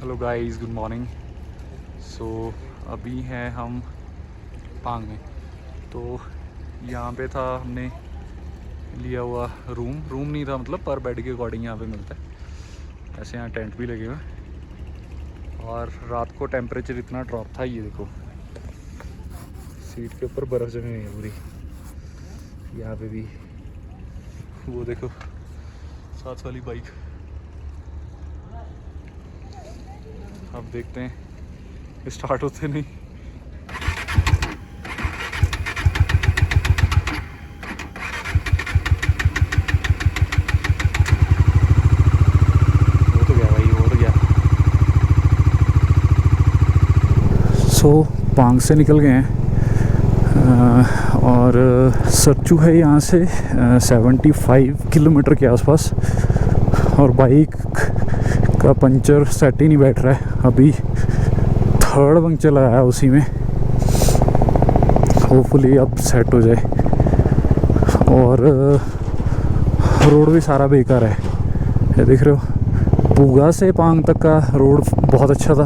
Hello guys, good morning. So अभी हैं हम पांग में। तो यहाँ पे था, हमने लिया हुआ रूम नहीं था, मतलब पर बेड के अकॉर्डिंग यहाँ पे मिलता है। ऐसे यहाँ टेंट भी लगे हुए हैं और रात को टेम्परेचर इतना ड्रॉप था, ये देखो सीट के ऊपर बर्फ़ जमी हुई है पूरी। यहाँ पे भी वो देखो साथ वाली बाइक। अब देखते हैं, स्टार्ट होते नहीं। वो तो गया भाई, वो तो गया। सो पांग से निकल गए हैं और सरचू है यहाँ से 75 किलोमीटर के आसपास। और बाइक का पंचर सेट ही नहीं बैठ रहा है। अभी थर्ड पंक्चर लगाया उसी में, होपफुली अब सेट हो जाए। और रोड भी सारा बेकार है, ये देख रहे हो। पूगा से पांग तक का रोड बहुत अच्छा था,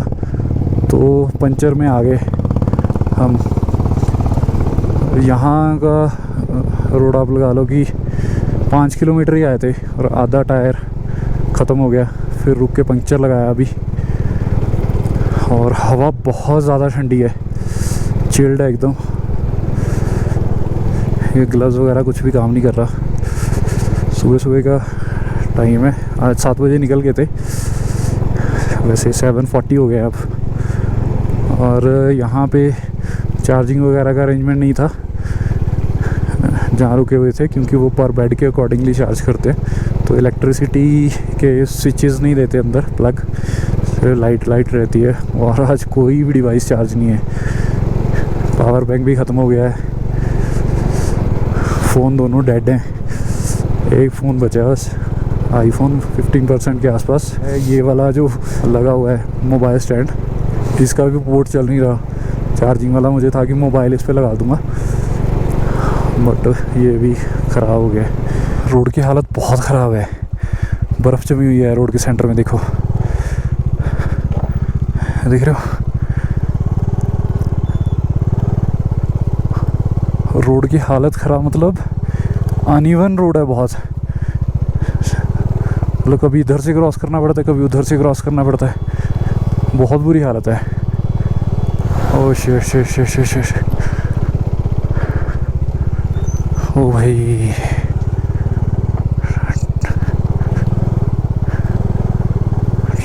तो पंचर में आ गए हम। यहाँ का रोड आप लगा लो कि 5 किलोमीटर ही आए थे और आधा टायर ख़त्म हो गया। फिर रुक के पंक्चर लगाया अभी। और हवा बहुत ज़्यादा ठंडी है, चिल्ड है एकदम। ये ग्लव्स वगैरह कुछ भी काम नहीं कर रहा। सुबह सुबह का टाइम है, आज 7 बजे निकल गए थे, वैसे 7:40 हो गया अब। और यहाँ पे चार्जिंग वगैरह का अरेंजमेंट नहीं था जहाँ रुके हुए थे, क्योंकि वो पर बेड के अकॉर्डिंगली चार्ज करते हैं। तो इलेक्ट्रिसिटी के स्विचेस नहीं देते अंदर, प्लग से लाइट रहती है। और आज कोई भी डिवाइस चार्ज नहीं है, पावर बैंक भी ख़त्म हो गया है, फ़ोन दोनों डेड हैं। एक फ़ोन बचा है बस, आईफोन 15% के आसपास है। ये वाला जो लगा हुआ है मोबाइल स्टैंड, इसका भी पोर्ट चल नहीं रहा। चार्जिंग वाला मुझे था कि मोबाइल इस पे लगा दूंगा, बट ये भी ख़राब हो गया। रोड की हालत बहुत ख़राब है, बर्फ़ जमी हुई है रोड के सेंटर में, देखो देख रहे हो। रोड की हालत ख़राब मतलब अनइवन रोड है बहुत। मतलब कभी इधर से क्रॉस करना पड़ता है, कभी उधर से क्रॉस करना पड़ता है। बहुत बुरी हालत है। Oh shit. ओ भाई,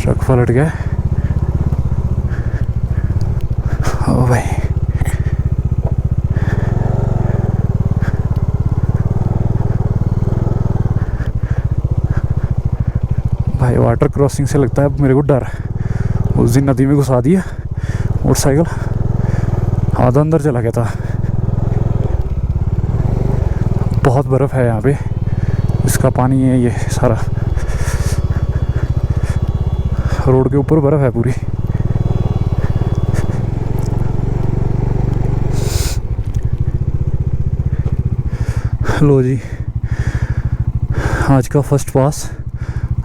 ट्रक पलट गया। ओ भाई, वाटर क्रॉसिंग से लगता है अब मेरे को डर। उस दिन नदी में घुसा दिया मोटरसाइकिल, आधा अंदर चला गया था। बहुत बर्फ़ है यहाँ पे, इसका पानी है ये सारा। रोड के ऊपर बर्फ़ है पूरी। लो जी, आज का first pass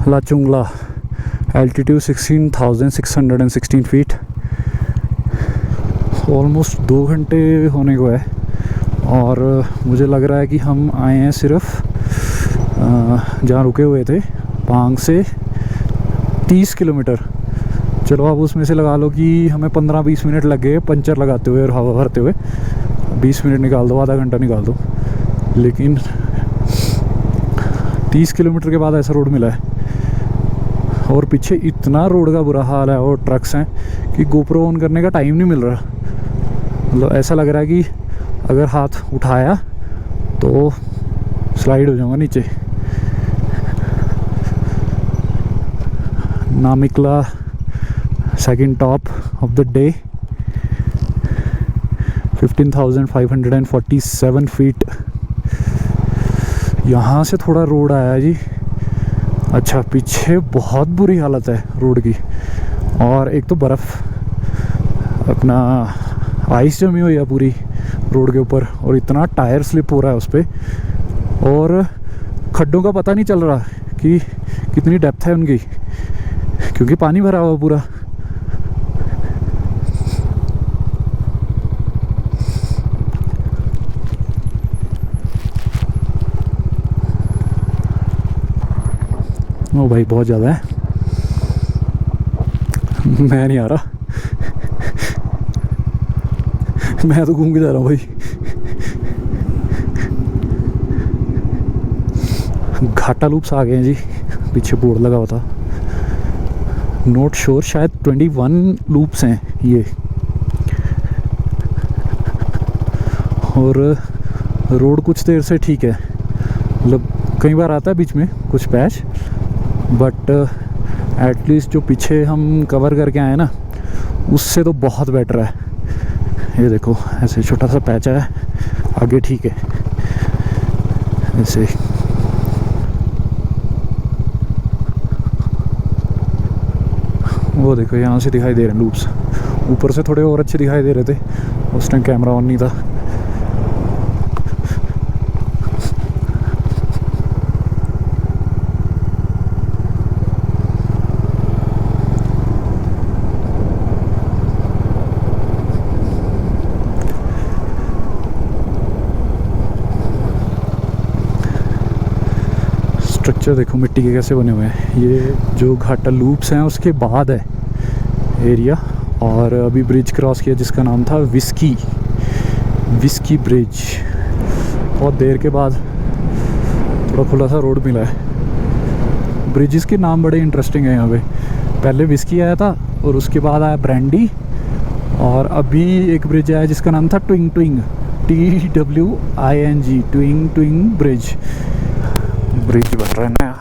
Lachung La, altitude 16,616 feet. Almost 2 घंटे होने को है और मुझे लग रहा है कि हम आए हैं सिर्फ जहाँ रुके हुए थे पांग से 30 किलोमीटर। चलो अब उसमें से लगा लो कि हमें 15-20 मिनट लग गए पंचर लगाते हुए और हवा भरते हुए। 20 मिनट निकाल दो, आधा घंटा निकाल दो, लेकिन 30 किलोमीटर के बाद ऐसा रोड मिला है। और पीछे इतना रोड का बुरा हाल है और ट्रक्स हैं कि गोप्रो ऑन करने का टाइम नहीं मिल रहा। मतलब ऐसा लग रहा है कि अगर हाथ उठाया तो स्लाइड हो जाऊंगा नीचे। नामिकला, second top of the day, 15,547 feet. यहाँ से थोड़ा रोड आया जी। अच्छा, पीछे बहुत बुरी हालत है रोड की। और एक तो बर्फ़, अपना आइस जमी हुई है पूरी रोड के ऊपर, और इतना टायर स्लिप हो रहा है उस पर। और खड्डों का पता नहीं चल रहा कि कितनी डेप्थ है उनकी, क्योंकि पानी भरा हुआ पूरा। ओ भाई बहुत ज़्यादा है, मैं नहीं आ रहा, मैं तो घूम के जा रहा हूँ भाई। घाटा लूप्स आ गए हैं जी, पीछे बोर्ड लगा हुआ था, नोट श्योर, शायद 21 लूप्स हैं ये। और रोड कुछ देर से ठीक है, मतलब कई बार आता है बीच में कुछ पैच, बट एटलीस्ट जो पीछे हम कवर करके आए ना उससे तो बहुत बेटर है। ये देखो ऐसे छोटा सा पैच है, आगे ठीक है ऐसे। वो देखो यहाँ से दिखाई दे रहे हैं लूप्स, ऊपर से थोड़े और अच्छे दिखाई दे रहे थे, उस टाइम कैमरा ऑन नहीं था। स्ट्रक्चर देखो मिट्टी के कैसे बने हुए हैं। ये जो घाटा लूप्स हैं उसके बाद है एरिया, और अभी ब्रिज क्रॉस किया जिसका नाम था विस्की ब्रिज। बहुत देर के बाद थोड़ा खुला सा रोड मिला है। ब्रिजेस के नाम बड़े इंटरेस्टिंग हैं यहाँ पे। पहले विस्की आया था और उसके बाद आया ब्रांडी, और अभी एक ब्रिज आया जिसका नाम था ट्विंग TWING ट्विंग ब्रिज बन रहा है नया।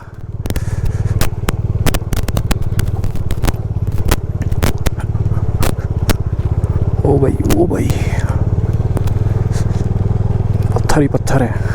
ओ भाई पत्थर ही पत्थर है।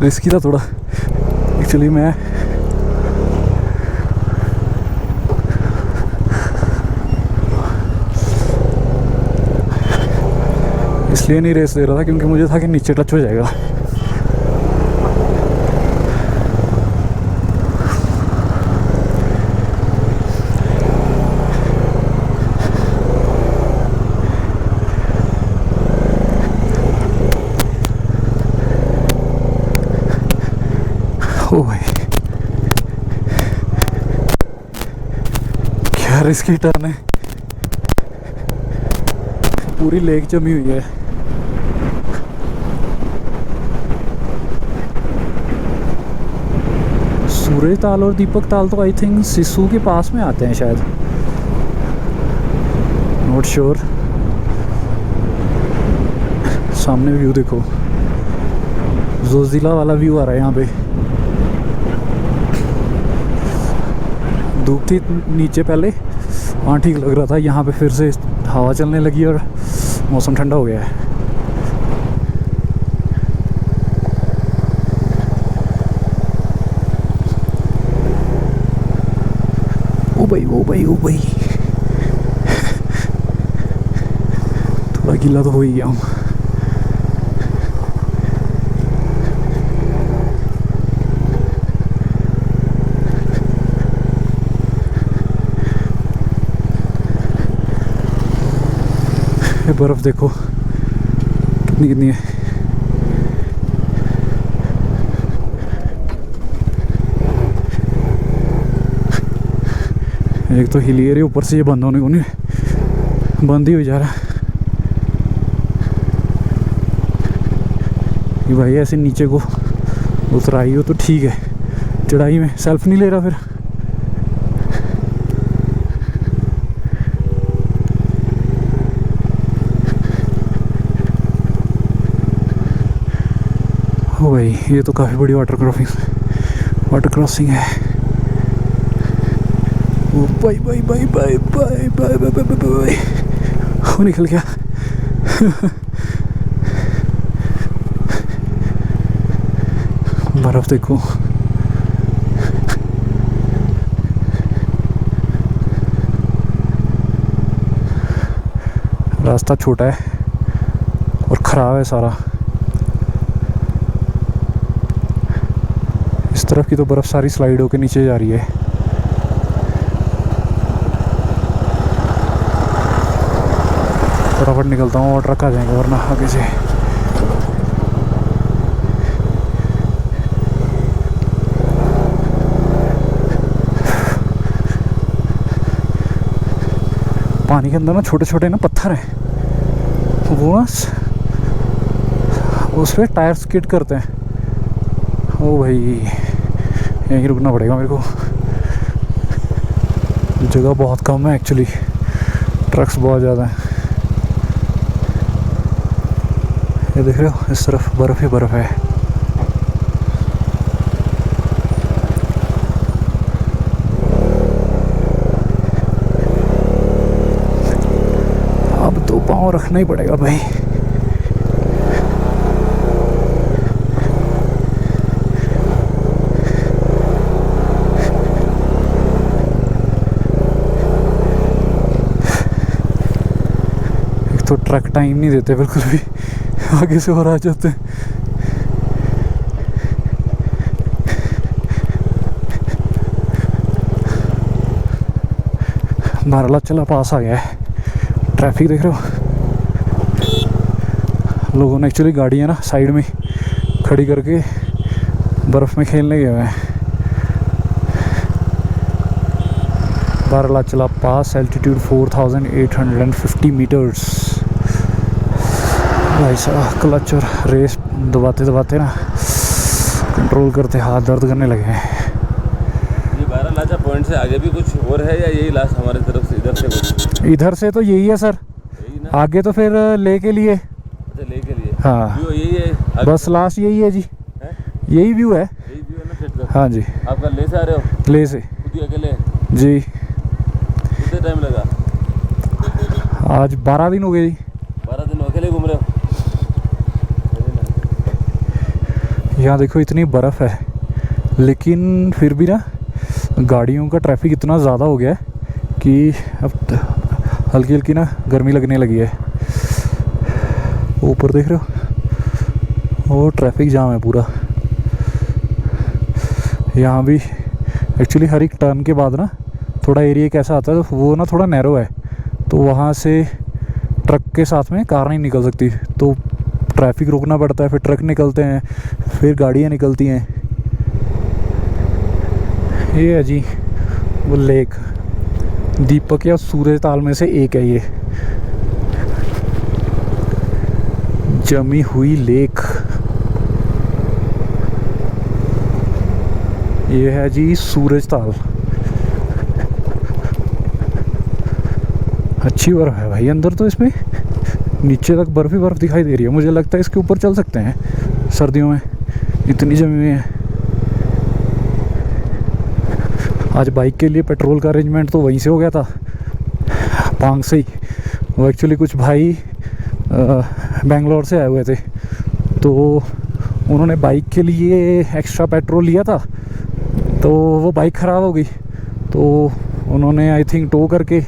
रिस्की था थोड़ा एक्चुअली। मैं इसलिए नहीं रेस दे रहा था क्योंकि मुझे था कि नीचे टच हो जाएगा। ओ भाई क्या रिस्की टर्न है, पूरी लेक जमी हुई है। सूरज ताल और दीपक ताल तो आई थिंक सिसु के पास में आते हैं शायद, नॉट श्योर। सामने व्यू देखो, जोजिला वाला व्यू आ रहा है यहाँ पे। धूप थी नीचे पहले, हाँ ठीक लग रहा था, यहाँ पे फिर से हवा चलने लगी और मौसम ठंडा हो गया है। ओ भाई थोड़ा गीला तो हो ही गया हूँ। ये बर्फ देखो कितनी है। एक तो हिली एरिया, ऊपर से ये बंद होने को नहीं, बंद ही हो जा रहा है। ये भाई ऐसे नीचे को उतराई हो तो ठीक है, चढ़ाई में सेल्फ नहीं ले रहा फिर। ओ भाई ये तो काफ़ी बड़ी वाटर क्रॉसिंग है। Bye bye bye bye bye bye bye bye bye, वो निकल गया। बर्फ देखो, रास्ता छोटा है और ख़राब है सारा। इस तरफ की तो बर्फ़ सारी स्लाइड होके नीचे जा रही है। फटाफट निकलता हूँ और ट्रक आ जाएंगे वरना आगे से। पानी के अंदर ना छोटे छोटे ना पत्थर हैं, वो ना उस पर टायर स्किड करते हैं। ओ भाई, यहीं रुकना पड़ेगा मेरे को। जगह बहुत कम है एक्चुअली, ट्रक्स बहुत ज़्यादा हैं। ये देख रहे हो, इस तरफ बर्फ़ ही बर्फ़ है। अब तो पाँव रखना ही पड़ेगा भाई। एक तो ट्रक टाइम नहीं देते बिल्कुल भी, आगे से और आ जाते हैं। बारालाचला पास आ गया है। ट्रैफिक देख रहे हो, लोगों ने एक्चुअली गाड़ियाँ ना साइड में खड़ी करके बर्फ़ में खेलने गए हुए हैं। बारालाचला पास, एल्टीट्यूड 4850 मीटर्स। भाई साहब, क्लच और रेस दबाते दबाते ना कंट्रोल करते हाथ दर्द करने लगे हैं। ये बारालाचा पॉइंट से आगे भी कुछ और है या यही लास्ट हमारी तरफ से इधर से कुछ? इधर से तो यही है सर, यही ना? आगे आगे तो फिर ले के लिए। अच्छा, ले के लिए। हाँ, व्यू यही है बस लास्ट यही है जी, है? यही व्यू है। यही व्यू है ना फिर तो? हाँ जी। आप कल ले से आ रहे हो? ले से खुद ही अकेले? जी। कितने टाइम लगा? आज 12 दिन हो गए जी। 12 दिन अकेले घूम रहे हो? यहाँ देखो इतनी बर्फ़ है, लेकिन फिर भी ना गाड़ियों का ट्रैफिक इतना ज़्यादा हो गया है कि अब हल्की हल्की ना गर्मी लगने लगी है। ऊपर देख रहे हो, वो ट्रैफिक जाम है पूरा। यहाँ भी एक्चुअली हर एक टर्न के बाद ना थोड़ा एरिया कैसा आता है, तो वो ना थोड़ा नैरो है, तो वहाँ से ट्रक के साथ में कार नहीं निकल सकती, तो ट्रैफिक रोकना पड़ता है। फिर ट्रक निकलते हैं, फिर गाड़ियाँ निकलती हैं। ये है जी वो लेक, दीपक या सूरज ताल में से एक है ये, जमी हुई लेक। ये है जी सूरज ताल। अच्छी बर्फ है भाई अंदर, तो इसमें नीचे तक बर्फ ही बर्फ दिखाई दे रही है। मुझे लगता है इसके ऊपर चल सकते हैं सर्दियों में, इतनी जमी हुई है। आज बाइक के लिए पेट्रोल का अरेंजमेंट तो वहीं से हो गया था, पांग से ही। वो एक्चुअली कुछ भाई बेंगलोर से आए हुए थे, तो उन्होंने बाइक के लिए एक्स्ट्रा पेट्रोल लिया था, तो वो बाइक ख़राब हो गई, तो उन्होंने आई थिंक टो करके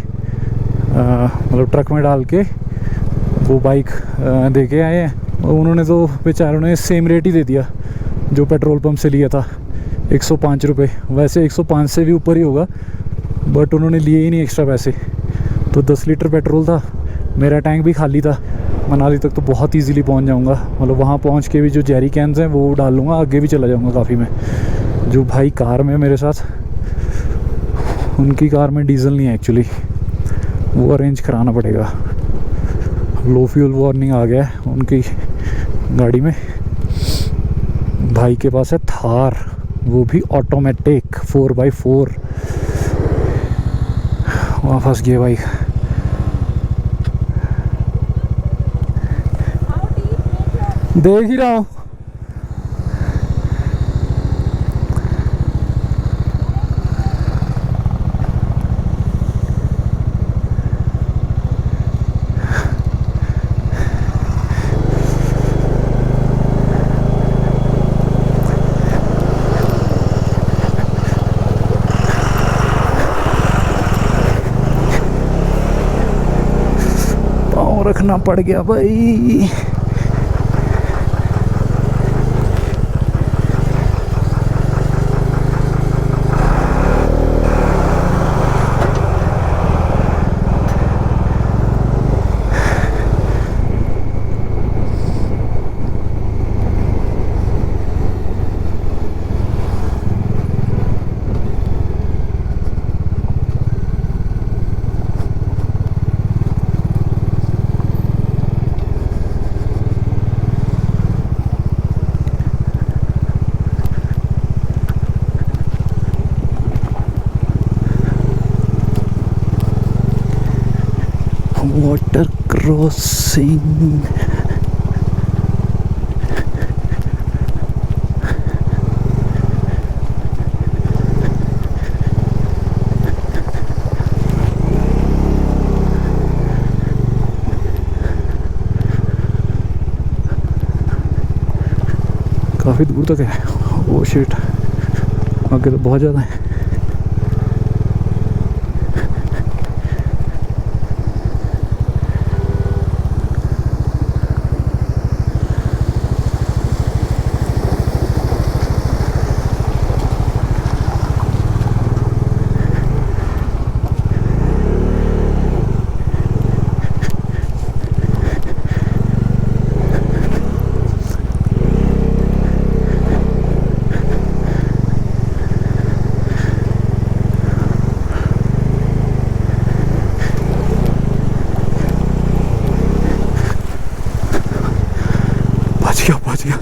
मतलब ट्रक में डाल के वो बाइक दे के आए हैं। और उन्होंने तो बेचारों ने सेम रेट ही दे दिया जो पेट्रोल पंप से लिया था, 105 रुपये। वैसे 105 से भी ऊपर ही होगा, बट उन्होंने लिए ही नहीं एक्स्ट्रा पैसे। तो 10 लीटर पेट्रोल था, मेरा टैंक भी खाली था। मनाली तक तो बहुत इजीली पहुंच जाऊंगा, मतलब वहाँ पहुँच के भी जो जेरी कैंस हैं वो डाल लूँगा, आगे भी चला जाऊँगा काफ़ी में। जो भाई कार में मेरे साथ, उनकी कार में डीजल नहीं है एक्चुअली, वो अरेंज कराना पड़ेगा। लो फ्यूल वार्निंग आ गया है उनकी गाड़ी में। भाई के पास है थार, वो भी ऑटोमेटिक 4x4। वहाँ फंस गए भाई। देख ही रहा हूँ। देखना पड़ गया भाई। वाटर क्रॉसिंग, काफ़ी दूर तक है। ओ शिट, आगे तो बहुत ज़्यादा है। बच गया,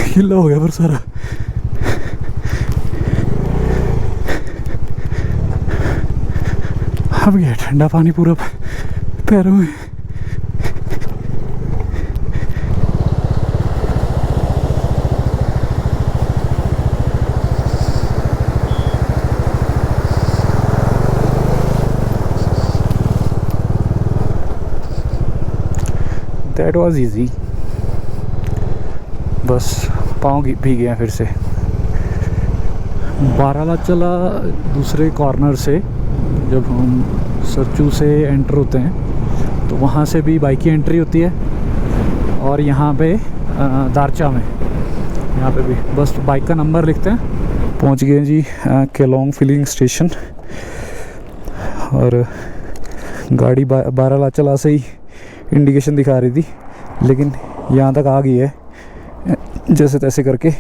हिला हो गया पर सारा। अब गया ठंडा पानी पूरा पैरों में। That was easy। बस पाँव भीग गए फिर से। बारालाचला दूसरे कॉर्नर से जब हम सरचू से एंटर होते हैं तो वहाँ से भी बाइक की एंट्री होती है, और यहाँ पे दारचा में यहाँ पे भी बस बाइक का नंबर लिखते हैं। पहुँच गए जी केलोंग फिलिंग स्टेशन, और गाड़ी बारालाचला से ही इंडिकेशन दिखा रही थी, लेकिन यहाँ तक आ गई है जैसे तैसे करके।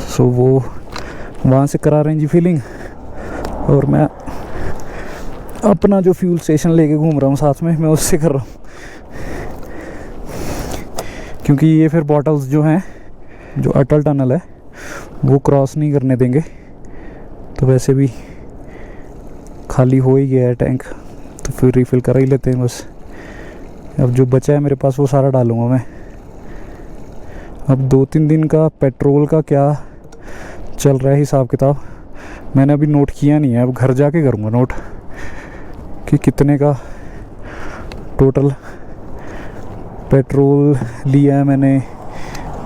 सो वो वहाँ से करा रहे हैं जी फिलिंग, और मैं अपना जो फ्यूल स्टेशन लेके घूम रहा हूँ साथ में, मैं उससे कर रहा हूँ, क्योंकि ये फिर बॉटल्स जो हैं, जो अटल टनल है वो क्रॉस नहीं करने देंगे। तो वैसे भी खाली हो ही गया है टैंक, तो फिर रिफ़िल करा ही लेते हैं बस। अब जो बचा है मेरे पास वो सारा डालूँगा मैं। अब 2-3 दिन का पेट्रोल का क्या चल रहा है हिसाब किताब मैंने अभी नोट किया नहीं है, अब घर जाके करूँगा नोट कि कितने का टोटल पेट्रोल लिया है मैंने,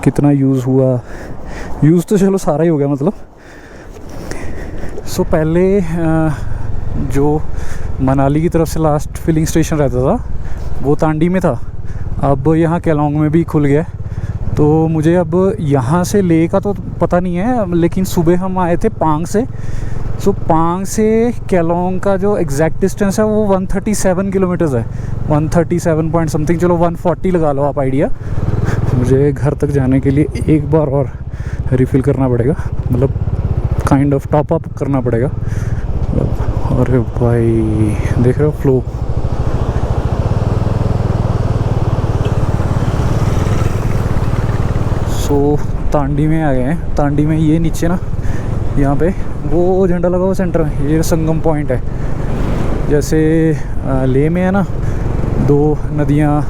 कितना यूज़ हुआ। यूज़ तो चलो सारा ही हो गया मतलब। सो पहले जो मनाली की तरफ से लास्ट फिलिंग स्टेशन रहता था वो तांडी में था, अब यहाँ केलोंग में भी खुल गया। तो मुझे अब यहाँ से ले का तो पता नहीं है, लेकिन सुबह हम आए थे पांग से। सो पांग से केलोंग का जो एग्जैक्ट डिस्टेंस है वो 137 किलोमीटर्स है, 137 पॉइंट समथिंग, चलो 140 लगा लो आप आइडिया। मुझे घर तक जाने के लिए एक बार और रिफ़िल करना पड़ेगा, मतलब काइंड ऑफ टॉप अप करना पड़ेगा। अरे भाई देख रहे हो फ्लो। सो तांडी में आ गए हैं। तांडी में ये नीचे ना, यहाँ पे वो झंडा लगा हुआ सेंटर में, ये संगम पॉइंट है। जैसे लेह में है ना, 2 नदियाँ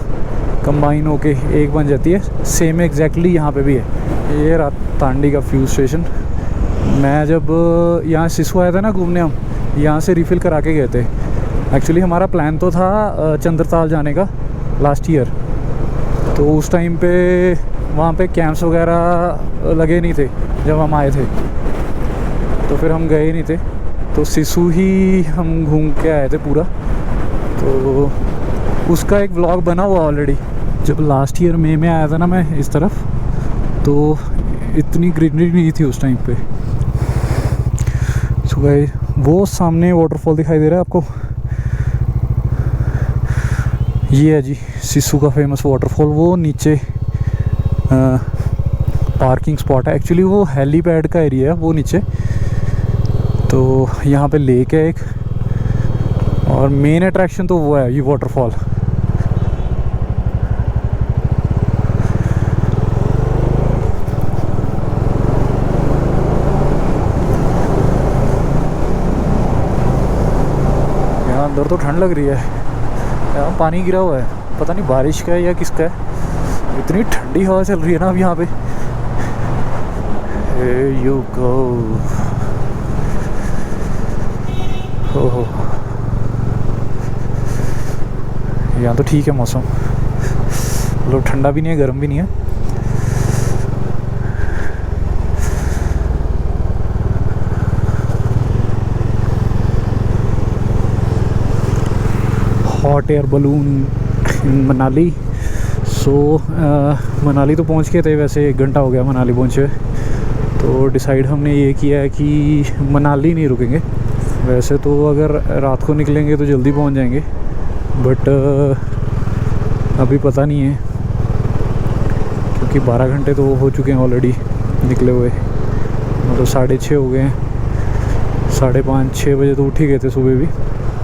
कंबाइन होके एक बन जाती है, सेम एग्जैक्टली यहाँ पे भी है। ये रहा तांडी का फ्यूल स्टेशन। मैं जब यहाँ सिसु आया था ना घूमने, हम यहाँ से रिफ़िल करा के गए थे। एक्चुअली हमारा प्लान तो था चंद्रताल जाने का लास्ट ईयर, तो उस टाइम पे वहाँ पे कैंप्स वगैरह लगे नहीं थे जब हम आए थे, तो फिर हम गए नहीं थे। तो सिसु ही हम घूम के आए थे पूरा। तो उसका एक व्लॉग बना हुआ ऑलरेडी। जब लास्ट ईयर मई में आया था ना मैं इस तरफ, तो इतनी ग्रीनरी नहीं थी उस टाइम पे। सो गाइस, वो सामने वाटरफॉल दिखाई दे रहा है आपको, ये है जी सिस्सू का फेमस वाटरफॉल। वो नीचे पार्किंग स्पॉट है, एक्चुअली वो हेलीपैड का एरिया है वो नीचे। तो यहाँ पे लेक है एक, और मेन अट्रैक्शन तो वो है ये वाटरफॉल। यहाँ अंदर तो ठंड लग रही है, यहाँ पानी गिरा हुआ है, पता नहीं बारिश का है या किसका है। इतनी ठंडी हवा चल रही है ना अब यहाँ पे। Here you go। हो यहाँ तो ठीक है मौसम, मतलब ठंडा भी नहीं है गर्म भी नहीं है। हॉट एयर बलून इन मनाली। सो मनाली तो पहुँच गए थे, वैसे 1 घंटा हो गया मनाली पहुँचे। तो डिसाइड हमने ये किया है कि मनाली नहीं रुकेंगे। वैसे तो अगर रात को निकलेंगे तो जल्दी पहुँच जाएंगे, बट अभी पता नहीं है, क्योंकि 12 घंटे तो हो चुके हैं ऑलरेडी निकले हुए। मतलब 6:30 हो गए हैं, 5:30 6 बजे तो उठ ही गए थे सुबह भी।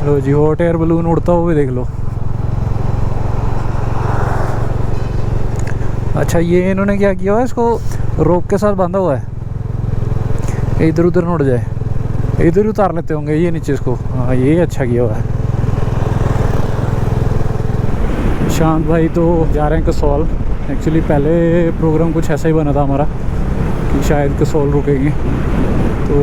लो जी, हॉट एयर बलून उड़ता हुआ देख लो। अच्छा, ये इन्होंने क्या किया हुआ है, इसको रोप के साथ बांधा हुआ है, इधर उधर न उड़ जाए। इधर ही उतार लेते होंगे ये नीचे इसको। हाँ, ये अच्छा किया हुआ है। शांत भाई तो जा रहे हैं कसौल। एक्चुअली पहले प्रोग्राम कुछ ऐसा ही बना था हमारा कि शायद कसौल रुकेंगे,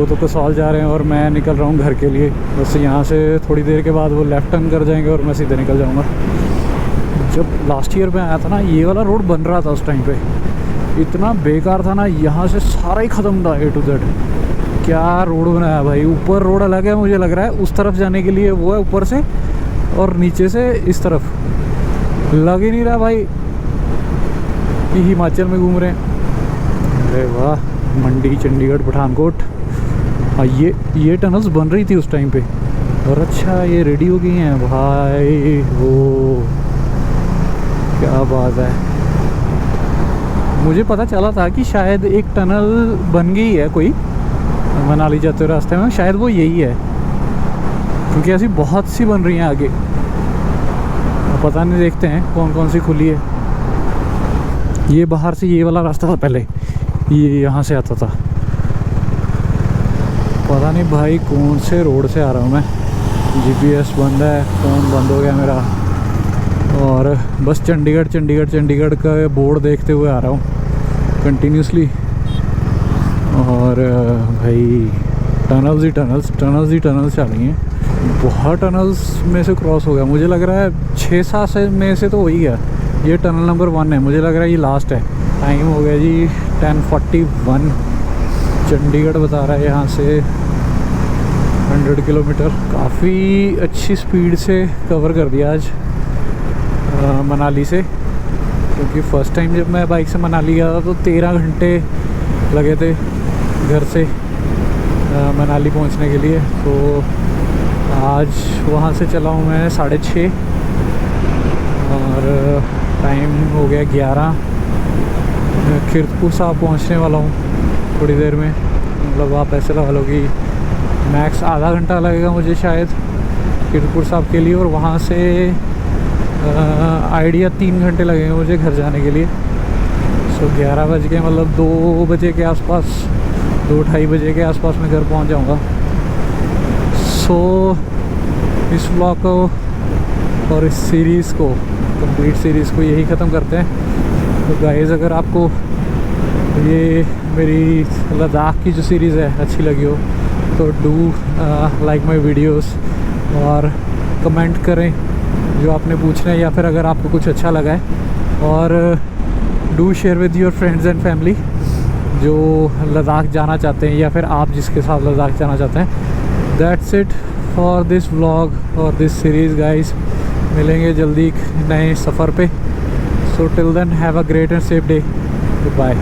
तो कसौल जा रहे हैं और मैं निकल रहा हूँ घर के लिए। बस यहाँ से थोड़ी देर के बाद वो लेफ़्ट टर्न कर जाएंगे और मैं सीधे निकल जाऊँगा। जब लास्ट ईयर में आया था ना, ये वाला रोड बन रहा था उस टाइम पे, इतना बेकार था ना, यहाँ से सारा ही ख़त्म था A to Z। क्या रोड बनाया भाई। ऊपर रोड अलग है, मुझे लग रहा है उस तरफ जाने के लिए वो है ऊपर से, और नीचे से इस तरफ लग ही नहीं रहा भाई कि हिमाचल में घूम रहे हैं। अरे वाह, मंडी, चंडीगढ़, पठानकोट। हाँ, ये टनल्स बन रही थी उस टाइम पे, और अच्छा ये रेडी हो गई हैं भाई। वो क्या बात है। मुझे पता चला था कि शायद एक टनल बन गई है कोई मनाली जाते हुए रास्ते में, शायद वो यही है, क्योंकि ऐसी बहुत सी बन रही हैं आगे। पता नहीं, देखते हैं कौन कौन सी खुली है। ये बाहर से ये वाला रास्ता था पहले, ये यहाँ से आता था। पता नहीं भाई कौन से रोड से आ रहा हूँ मैं। GPS बंद है, फ़ोन बंद हो गया मेरा, और बस चंडीगढ़ का बोर्ड देखते हुए आ रहा हूँ कंटिन्यूसली। और भाई टनल्स ही टनल्स चल रही हैं। बहुत टनल्स में से क्रॉस हो गया, मुझे लग रहा है 6-7 में से तो हो ही गया। ये टनल नंबर 1 है, मुझे लग रहा है ये लास्ट है। टाइम हो गया जी 10:41। चंडीगढ़ बता रहा है यहाँ से 100 किलोमीटर। काफ़ी अच्छी स्पीड से कवर कर दिया आज मनाली से, क्योंकि फ़र्स्ट टाइम जब मैं बाइक से मनाली गया था तो 13 घंटे लगे थे घर से मनाली पहुंचने के लिए। तो आज वहाँ से चला हूँ मैं 6:30, और टाइम हो गया 11। मैं कीरतपुर साहब पहुँचने वाला हूँ थोड़ी देर में। मतलब आप ऐसे लगा लो कि मैक्स आधा घंटा लगेगा मुझे शायद कीरतपुर साहब के लिए, और वहाँ से आइडिया 3 घंटे लगेंगे मुझे घर जाने के लिए। सो 11 बज के, मतलब 2 बजे के आसपास, 2-2:30 बजे के आसपास मैं घर पहुँच जाऊँगा। सो इस व्लॉग को और इस सीरीज़ को, कंप्लीट सीरीज़ को यही ख़त्म करते हैं। तो गाइस, अगर आपको ये मेरी लद्दाख की जो सीरीज़ है अच्छी लगी हो तो डू लाइक माई वीडियोस, और कमेंट करें जो आपने पूछना है, या फिर अगर आपको कुछ अच्छा लगा है, और do share with your friends and family जो लद्दाख जाना चाहते हैं, या फिर आप जिसके साथ लद्दाख जाना चाहते हैं। That's it for this vlog और दिस सीरीज़ गाइस। मिलेंगे जल्दी एक नए सफ़र पे। So till then have a great and safe day. Good bye.